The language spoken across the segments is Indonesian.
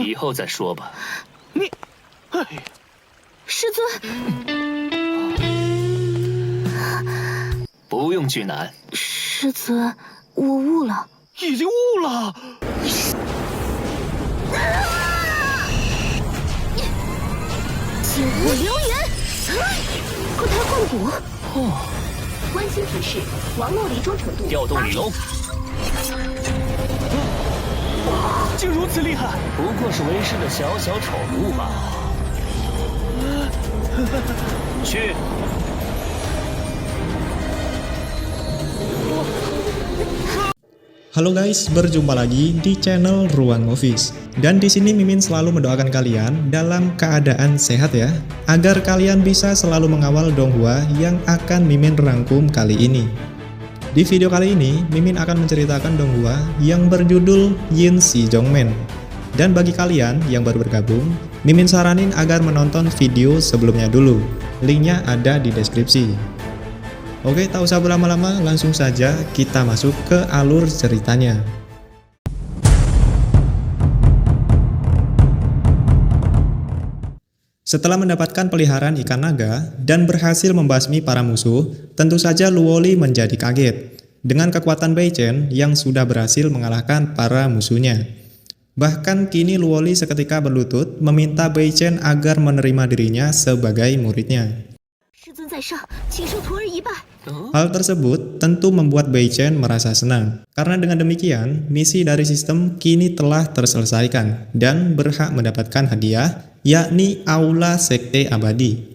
以后再说吧。你，哎，师尊，不用惧难。师尊，我悟了。已经悟了。九火燎原，固胎换骨。哦，关心提示：王洛离中程度。调动李龙。竟如此厉害！不过是为师的小小宠物罢了。去。 Halo guys, berjumpa lagi di channel Ruang Office. Dan di sini Mimin selalu mendoakan kalian dalam keadaan sehat ya, agar kalian bisa selalu mengawal Donghua yang akan Mimin rangkum kali ini. Di video kali ini, Mimin akan menceritakan Donghua yang berjudul Yin Si Jongmen. Dan bagi kalian yang baru bergabung, Mimin saranin agar menonton video sebelumnya dulu. Linknya ada di deskripsi. Oke, tak usah berlama-lama, langsung saja kita masuk ke alur ceritanya. Setelah mendapatkan peliharaan ikan naga dan berhasil membasmi para musuh, tentu saja Luoli menjadi kaget dengan kekuatan Bei Chen yang sudah berhasil mengalahkan para musuhnya. Bahkan kini Luoli seketika berlutut meminta Bei Chen agar menerima dirinya sebagai muridnya. Hal tersebut tentu membuat Bei Chen merasa senang, karena dengan demikian misi dari sistem kini telah terselesaikan dan berhak mendapatkan hadiah, yakni Aula Sekte Abadi.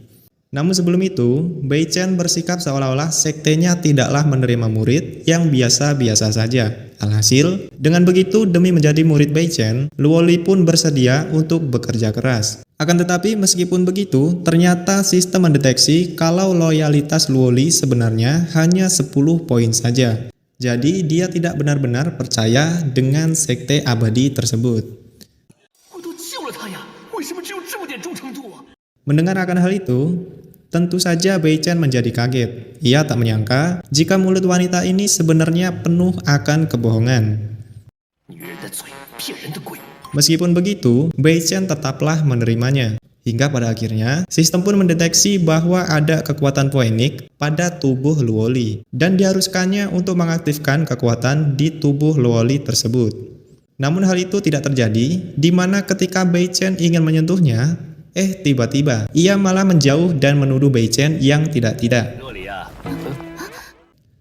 Namun sebelum itu, Bei Chen bersikap seolah-olah sektenya tidaklah menerima murid yang biasa-biasa saja. Alhasil, dengan begitu demi menjadi murid Bei Chen, Luoli pun bersedia untuk bekerja keras. Akan tetapi meskipun begitu, ternyata sistem mendeteksi kalau loyalitas Luoli sebenarnya hanya 10 poin saja. Jadi dia tidak benar-benar percaya dengan sekte abadi tersebut. Mendengar akan hal itu, tentu saja Bei Chen menjadi kaget. Ia tak menyangka jika mulut wanita ini sebenarnya penuh akan kebohongan. Meskipun begitu, Bei Chen tetaplah menerimanya. Hingga pada akhirnya, sistem pun mendeteksi bahwa ada kekuatan poenik pada tubuh Luoli, dan diharuskannya untuk mengaktifkan kekuatan di tubuh Luoli tersebut. Namun hal itu tidak terjadi, di mana ketika Bei Chen ingin menyentuhnya, tiba-tiba ia malah menjauh dan menuduh Bei Chen yang tidak-tidak.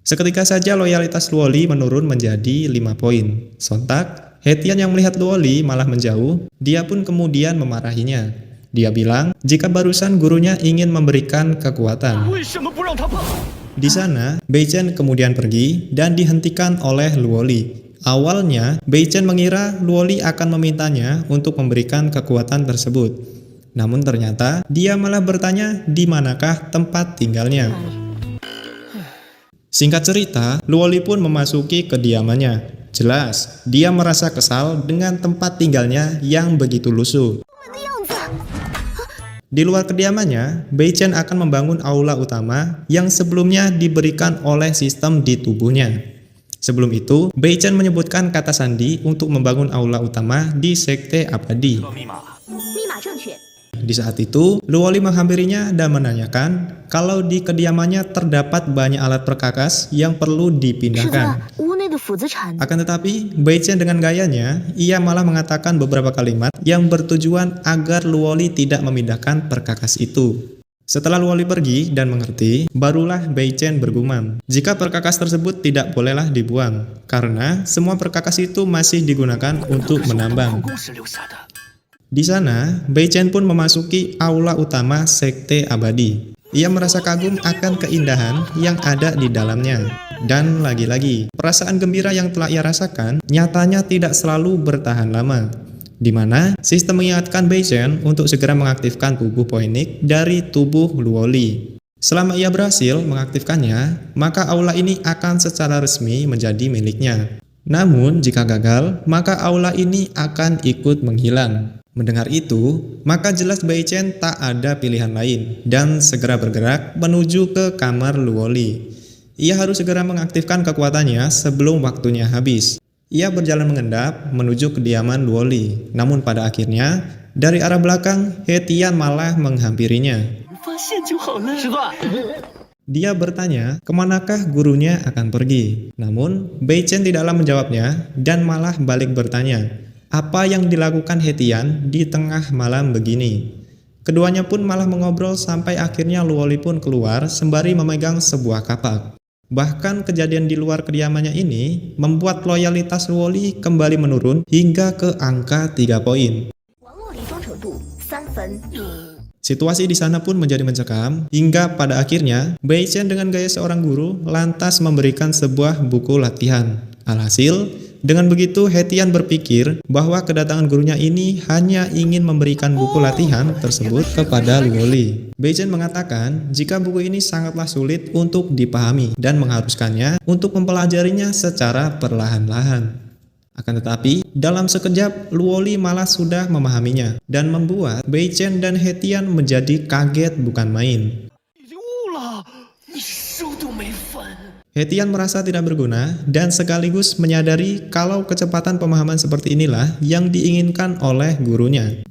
Seketika saja loyalitas Luoli menurun menjadi 5 poin. Sontak, Hetian yang melihat Luoli malah menjauh, dia pun kemudian memarahinya. Dia bilang jika barusan gurunya ingin memberikan kekuatan. Di sana, Bei Chen kemudian pergi dan dihentikan oleh Luoli. Awalnya, Bei Chen mengira Luoli akan memintanya untuk memberikan kekuatan tersebut. Namun ternyata, dia malah bertanya di manakah tempat tinggalnya. Singkat cerita, Luoli pun memasuki kediamannya. Jelas, dia merasa kesal dengan tempat tinggalnya yang begitu lusuh. Di luar kediamannya, Bei Chen akan membangun aula utama yang sebelumnya diberikan oleh sistem di tubuhnya. Sebelum itu, Bei Chen menyebutkan kata sandi untuk membangun aula utama di Sekte Abadi. Di saat itu, Luoli menghampirinya dan menanyakan kalau di kediamannya terdapat banyak alat perkakas yang perlu dipindahkan. Akan tetapi, Bei Chen dengan gayanya, ia malah mengatakan beberapa kalimat yang bertujuan agar Luoli tidak memindahkan perkakas itu. Setelah Luoli pergi dan mengerti, barulah Bei Chen bergumam jika perkakas tersebut tidak bolehlah dibuang, karena semua perkakas itu masih digunakan untuk menambang. Di sana, Bei Chen pun memasuki aula utama Sekte Abadi. Ia merasa kagum akan keindahan yang ada di dalamnya. Dan lagi-lagi, perasaan gembira yang telah ia rasakan nyatanya tidak selalu bertahan lama. Di mana sistem mengingatkan Bei Chen untuk segera mengaktifkan tubuh poenik dari tubuh Luoli. Selama ia berhasil mengaktifkannya, maka aula ini akan secara resmi menjadi miliknya. Namun jika gagal, maka aula ini akan ikut menghilang. Mendengar itu, maka jelas Bei Chen tak ada pilihan lain dan segera bergerak menuju ke kamar Luoli. Ia harus segera mengaktifkan kekuatannya sebelum waktunya habis. Ia berjalan mengendap menuju kediaman Luoli. Namun pada akhirnya, dari arah belakang, Hetian malah menghampirinya. Dia bertanya kemanakah gurunya akan pergi. Namun, Beichen tidaklah menjawabnya dan malah balik bertanya, apa yang dilakukan Hetian di tengah malam begini. Keduanya pun malah mengobrol sampai akhirnya Luoli pun keluar sembari memegang sebuah kapak. Bahkan kejadian di luar kediamannya ini membuat loyalitas Luoli kembali menurun hingga ke angka 3 poin. Situasi di sana pun menjadi mencekam hingga pada akhirnya Beichen dengan gaya seorang guru lantas memberikan sebuah buku latihan. Alhasil, dengan begitu Hetian berpikir bahwa kedatangan gurunya ini hanya ingin memberikan buku latihan tersebut kepada Luoli. Beichen mengatakan jika buku ini sangatlah sulit untuk dipahami dan mengharuskannya untuk mempelajarinya secara perlahan-lahan. Akan tetapi, dalam sekejap, Luoli malah sudah memahaminya dan membuat Beichen dan Hetian menjadi kaget bukan main. Hetian merasa tidak berguna dan sekaligus menyadari kalau kecepatan pemahaman seperti inilah yang diinginkan oleh gurunya.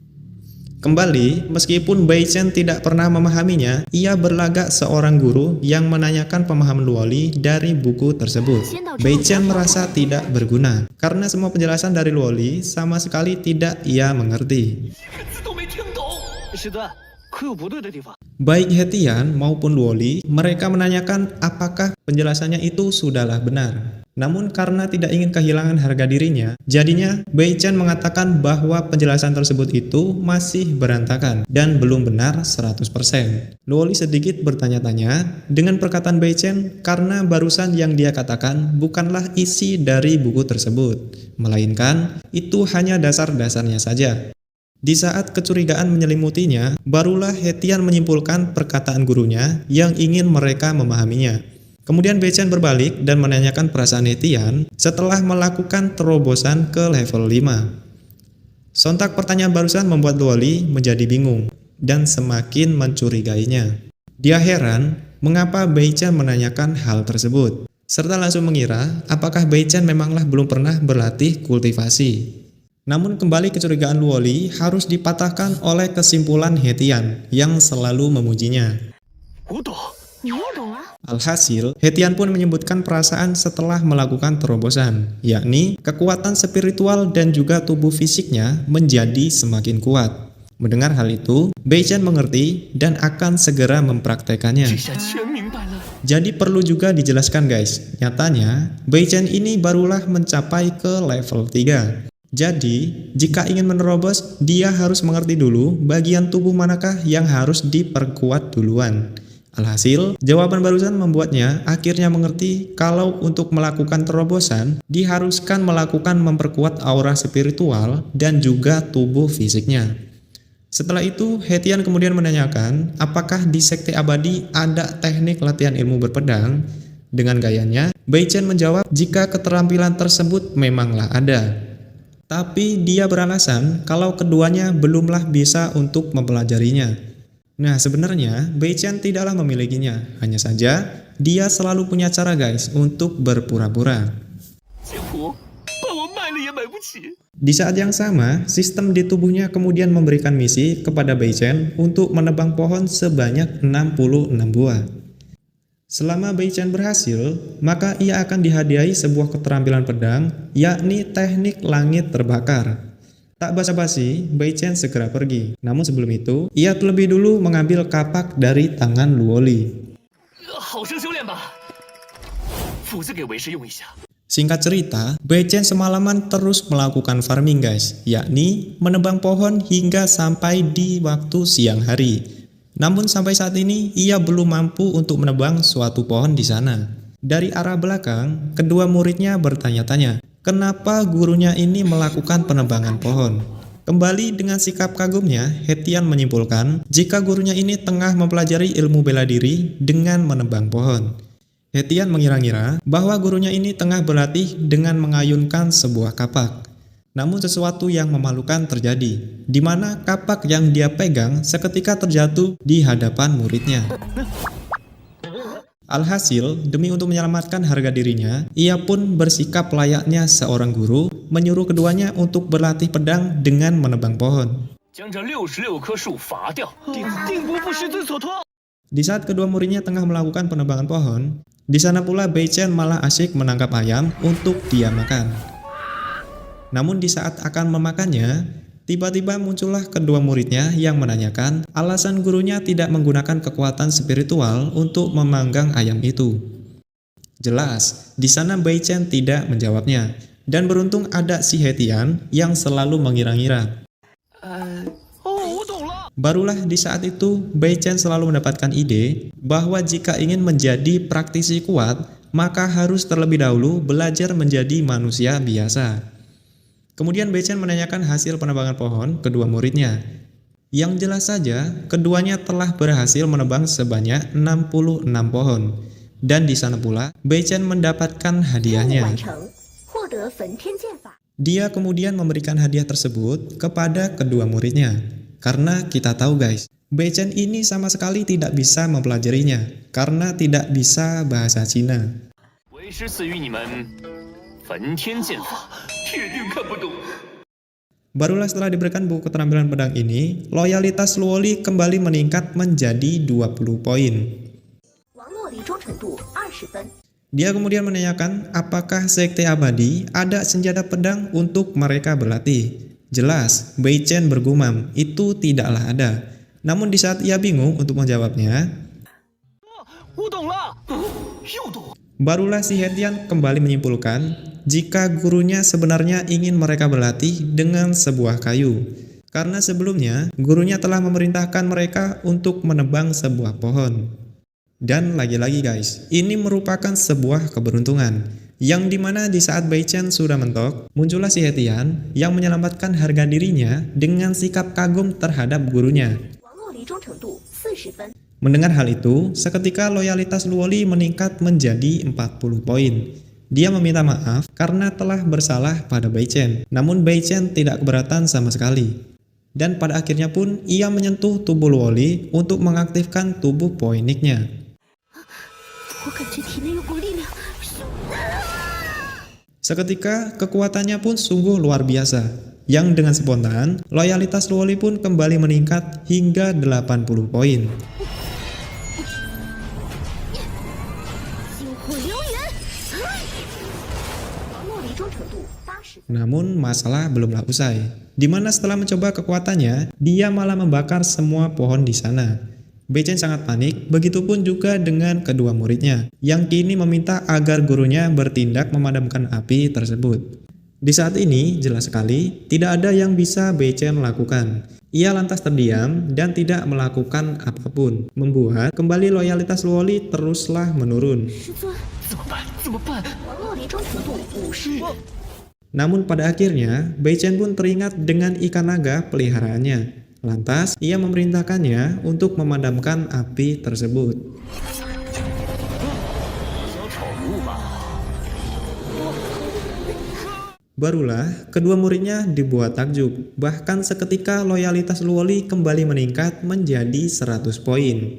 Kembali, meskipun Beichen tidak pernah memahaminya, ia berlagak seorang guru yang menanyakan pemahaman Luoli dari buku tersebut. Beichen merasa tidak berguna, karena semua penjelasan dari Luoli sama sekali tidak ia mengerti. Baik Hetian maupun Luoli, mereka menanyakan apakah penjelasannya itu sudahlah benar. Namun karena tidak ingin kehilangan harga dirinya, jadinya Beichen mengatakan bahwa penjelasan tersebut itu masih berantakan dan belum benar 100%. Luoli sedikit bertanya-tanya dengan perkataan Beichen karena barusan yang dia katakan bukanlah isi dari buku tersebut, melainkan itu hanya dasar-dasarnya saja. Di saat kecurigaan menyelimutinya, barulah Hetian menyimpulkan perkataan gurunya yang ingin mereka memahaminya. Kemudian Beichen berbalik dan menanyakan perasaan Hetian setelah melakukan terobosan ke level 5. Sontak pertanyaan barusan membuat Luoli menjadi bingung dan semakin mencurigainya. Dia heran mengapa Beichen menanyakan hal tersebut, serta langsung mengira apakah Beichen memanglah belum pernah berlatih kultivasi. Namun kembali kecurigaan Luoli harus dipatahkan oleh kesimpulan Hetian yang selalu memujinya. Alhasil, Hetian pun menyebutkan perasaan setelah melakukan terobosan, yakni kekuatan spiritual dan juga tubuh fisiknya menjadi semakin kuat. Mendengar hal itu, Beichen mengerti dan akan segera mempraktekannya. Jadi perlu juga dijelaskan guys, nyatanya Beichen ini barulah mencapai ke level 3. Jadi, jika ingin menerobos, dia harus mengerti dulu bagian tubuh manakah yang harus diperkuat duluan. Alhasil, jawaban barusan membuatnya akhirnya mengerti kalau untuk melakukan terobosan, diharuskan melakukan memperkuat aura spiritual dan juga tubuh fisiknya. Setelah itu, Hetian kemudian menanyakan apakah di Sekte Abadi ada teknik latihan ilmu berpedang. Dengan gayanya, Beichen menjawab jika keterampilan tersebut memanglah ada. Tapi dia beralasan kalau keduanya belumlah bisa untuk mempelajarinya. Nah sebenarnya Beichen tidaklah memilikinya, hanya saja dia selalu punya cara guys untuk berpura-pura. Di saat yang sama, sistem di tubuhnya kemudian memberikan misi kepada Beichen untuk menebang pohon sebanyak 66 buah. Selama Beichen berhasil, maka ia akan dihadiahi sebuah keterampilan pedang, yakni teknik langit terbakar. Tak basa-basi, Beichen segera pergi. Namun sebelum itu, ia terlebih dulu mengambil kapak dari tangan Luoli. Singkat cerita, Beichen semalaman terus melakukan farming guys, yakni menebang pohon hingga sampai di waktu siang hari. Namun sampai saat ini, ia belum mampu untuk menebang suatu pohon di sana. Dari arah belakang, kedua muridnya bertanya-tanya, kenapa gurunya ini melakukan penebangan pohon? Kembali dengan sikap kagumnya, Hetian menyimpulkan jika gurunya ini tengah mempelajari ilmu bela diri dengan menebang pohon. Hetian mengira-ngira bahwa gurunya ini tengah berlatih dengan mengayunkan sebuah kapak. Namun sesuatu yang memalukan terjadi, di mana kapak yang dia pegang seketika terjatuh di hadapan muridnya. Alhasil, demi untuk menyelamatkan harga dirinya, ia pun bersikap layaknya seorang guru, menyuruh keduanya untuk berlatih pedang dengan menebang pohon. 将这66棵树伐掉。定不负是罪所托。 Di saat kedua muridnya tengah melakukan penebangan pohon, di sana pula Bei Chen malah asyik menangkap ayam untuk dia makan. Namun di saat akan memakannya, tiba-tiba muncullah kedua muridnya yang menanyakan alasan gurunya tidak menggunakan kekuatan spiritual untuk memanggang ayam itu. Jelas, di sana Bei Chen tidak menjawabnya, dan beruntung ada si Hetian yang selalu mengira-ngira. Barulah di saat itu, Bei Chen selalu mendapatkan ide bahwa jika ingin menjadi praktisi kuat, maka harus terlebih dahulu belajar menjadi manusia biasa. Kemudian Bei Chen menanyakan hasil penebangan pohon kedua muridnya. Yang jelas saja, keduanya telah berhasil menebang sebanyak 66 pohon. Dan di sana pula, Bei Chen mendapatkan hadiahnya. Dia kemudian memberikan hadiah tersebut kepada kedua muridnya. Karena kita tahu guys, Bei Chen ini sama sekali tidak bisa mempelajarinya, karena tidak bisa bahasa Cina. 为师赐予你们焚天剑法，铁定看不懂。 Barulah setelah diberikan buku keterampilan pedang ini, loyalitas Luoli kembali meningkat menjadi 20 poin. Dia kemudian menanyakan apakah Sekte Abadi ada senjata pedang untuk mereka berlatih. Jelas, Bei Chen bergumam, itu tidaklah ada. Namun di saat ia bingung untuk menjawabnya, barulah si Hetian kembali menyimpulkan jika gurunya sebenarnya ingin mereka berlatih dengan sebuah kayu. Karena sebelumnya, gurunya telah memerintahkan mereka untuk menebang sebuah pohon. Dan lagi-lagi guys, ini merupakan sebuah keberuntungan. Yang dimana di saat Bei Chen sudah mentok, muncullah si Hetian yang menyelamatkan harga dirinya dengan sikap kagum terhadap gurunya. Mendengar hal itu, seketika loyalitas Luoli meningkat menjadi 40 poin. Dia meminta maaf karena telah bersalah pada Bei Chen. Namun Bei Chen tidak keberatan sama sekali. Dan pada akhirnya pun ia menyentuh tubuh Luoli untuk mengaktifkan tubuh poiniknya. Seketika kekuatannya pun sungguh luar biasa, yang dengan spontan loyalitas Luoli pun kembali meningkat hingga 80 poin. Namun masalah belumlah usai, di mana setelah mencoba kekuatannya, dia malah membakar semua pohon di sana. Bei Chen sangat panik, begitupun juga dengan kedua muridnya, yang kini meminta agar gurunya bertindak memadamkan api tersebut. Di saat ini, jelas sekali, tidak ada yang bisa Bei Chen lakukan. Ia lantas terdiam dan tidak melakukan apapun, membuat kembali loyalitas Luoli teruslah menurun. Namun pada akhirnya, Bei Chen pun teringat dengan ikan naga peliharaannya. Lantas, ia memerintahkannya untuk memadamkan api tersebut. Barulah, kedua muridnya dibuat takjub. Bahkan seketika loyalitas Luoli kembali meningkat menjadi 100 poin.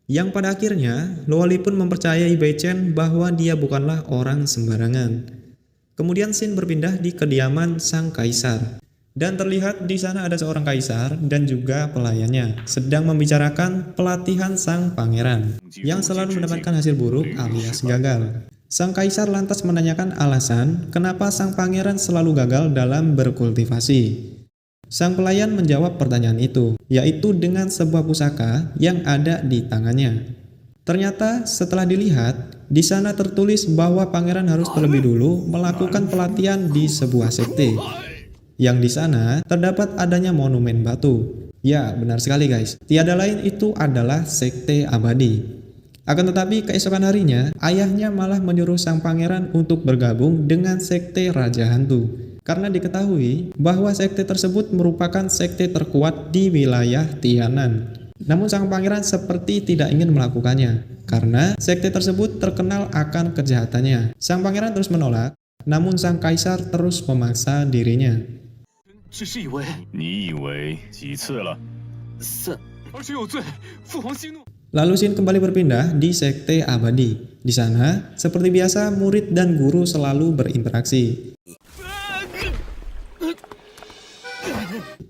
Yang pada akhirnya, Luoli pun mempercayai Bei Chen bahwa dia bukanlah orang sembarangan. Kemudian scene berpindah di kediaman sang kaisar. Dan terlihat di sana ada seorang kaisar dan juga pelayannya sedang membicarakan pelatihan sang pangeran yang selalu mendapatkan hasil buruk alias gagal. Sang kaisar lantas menanyakan alasan kenapa sang pangeran selalu gagal dalam berkultivasi. Sang pelayan menjawab pertanyaan itu, yaitu dengan sebuah pusaka yang ada di tangannya. Ternyata setelah dilihat, di sana tertulis bahwa pangeran harus terlebih dulu melakukan pelatihan di sebuah sekte. Yang di sana terdapat adanya monumen batu. Ya, benar sekali guys. Tiada lain itu adalah Sekte Abadi. Akan tetapi keesokan harinya, ayahnya malah menyuruh sang pangeran untuk bergabung dengan Sekte Raja Hantu. Karena diketahui bahwa sekte tersebut merupakan sekte terkuat di wilayah Tianan. Namun sang pangeran seperti tidak ingin melakukannya, karena sekte tersebut terkenal akan kejahatannya. Sang pangeran terus menolak, namun sang kaisar terus memaksa dirinya. 只是以为你以为几次了？3，而且有罪，父皇息怒。Lalu Shin kembali berpindah di Sekte Abadi. Di sana, seperti biasa, murid dan guru selalu berinteraksi.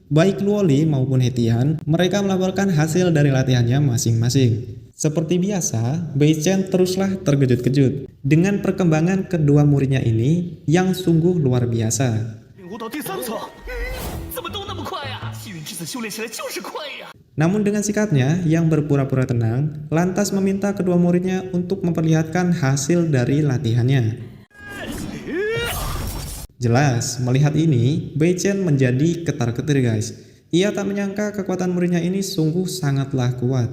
Baik Luoli maupun Hetian, mereka melaporkan hasil dari latihannya masing-masing. Seperti biasa, Bei Chen teruslah terkejut-kejut dengan perkembangan kedua muridnya ini yang sungguh luar biasa. Namun dengan sikapnya yang berpura-pura tenang, lantas meminta kedua muridnya untuk memperlihatkan hasil dari latihannya. Jelas, melihat ini, Bei Chen menjadi ketar-ketir guys. Ia tak menyangka kekuatan muridnya ini sungguh sangatlah kuat.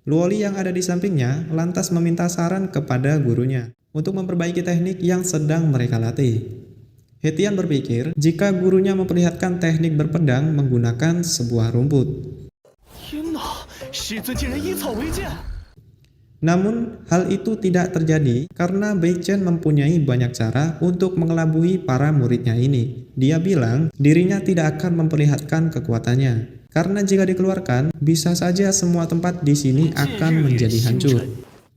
Luoli yang ada di sampingnya lantas meminta saran kepada gurunya untuk memperbaiki teknik yang sedang mereka latih. Hetian berpikir jika gurunya memperlihatkan teknik berpedang menggunakan sebuah rumput. Namun, hal itu tidak terjadi karena Bei Chen mempunyai banyak cara untuk mengelabui para muridnya ini. Dia bilang dirinya tidak akan memperlihatkan kekuatannya, karena jika dikeluarkan, bisa saja semua tempat di sini akan menjadi hancur.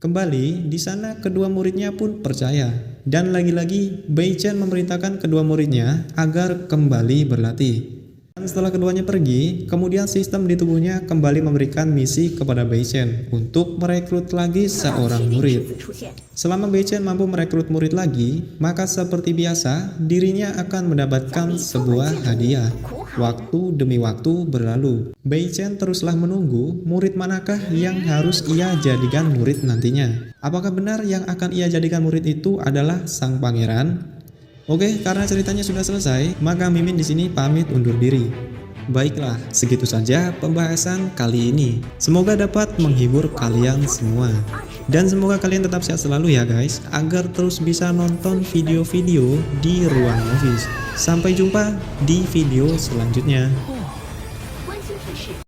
Kembali, di sana kedua muridnya pun percaya. Dan lagi-lagi, Bei Chen memerintahkan kedua muridnya agar kembali berlatih. Dan setelah keduanya pergi, kemudian sistem di tubuhnya kembali memberikan misi kepada Bei Chen untuk merekrut lagi seorang murid. Selama Bei Chen mampu merekrut murid lagi, maka seperti biasa, dirinya akan mendapatkan sebuah hadiah. Waktu demi waktu berlalu. Bei Chen teruslah menunggu murid manakah yang harus ia jadikan murid nantinya. Apakah benar yang akan ia jadikan murid itu adalah sang pangeran? Oke, karena ceritanya sudah selesai, maka Mimin di sini pamit undur diri. Baiklah, segitu saja pembahasan kali ini. Semoga dapat menghibur kalian semua. Dan semoga kalian tetap sehat selalu ya guys, agar terus bisa nonton video-video di Ruang Movies. Sampai jumpa di video selanjutnya.